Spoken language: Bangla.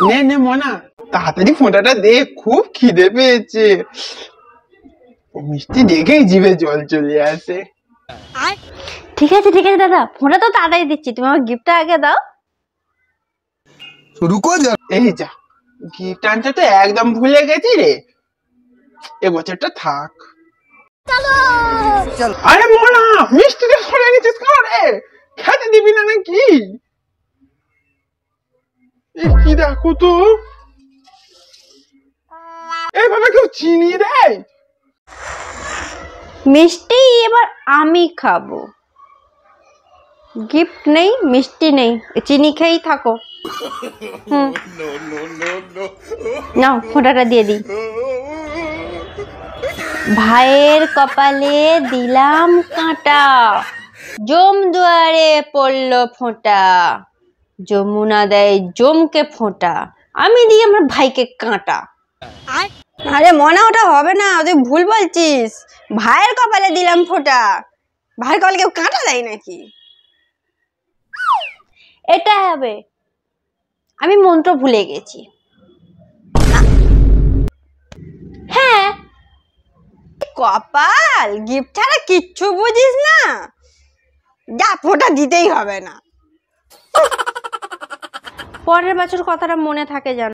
নে নে মনা, তাড়াতাড়ি ফোঁটাটা দে, খুব খিদে পেয়েছে। মিষ্টি দেখেই জিভে জল চলে আসে। ঠিক আছে দাদা, ফোনটা তো তাড়াতাড়ি দিচ্ছি, তুমি আমার গিফটটা আগে দাও। রুকো যা। এই যা, গিফট আনতে তো একদম ভুলে গেছি রে, এবছরটা থাক। আরে মনা, মিষ্টিটা সরে নিচ্ছিস রে, খেতে দিবি না নাকি? কি দেখো তো, এইভাবে কেউ চিনি দেয়? মিষ্টি এবার আমি খাবো, গিফট নেই, মিষ্টি নেই, চিনি খেয়েই থাকো। নাও ফোঁটাটা দিয়ে দিই। ভাইয়ের কপালে দিলাম কাঁটা, জম দুয়ারে পড়লো ফোঁটা, যমুনা দেয় জমকে ফোঁটা, আমি দিই আমার ভাইকে কাঁটা। আরে মনা, ওটা হবে না, তুই ভুল বলছিস। ভাইয়ের কপালে দিলাম ফোঁটা, ভাইয়ের কপালে কেউ কাঁটা দেয় নাকি? এটা হবে, আমি মন্ত্র ভুলে গেছি। হ্যাঁ, কপাল, গিফট ছাড়া কিচ্ছু বুঝিস না, যা ফোঁটা দিতেই হবে না। পরের বছর কথাটা মনে থাকে জান।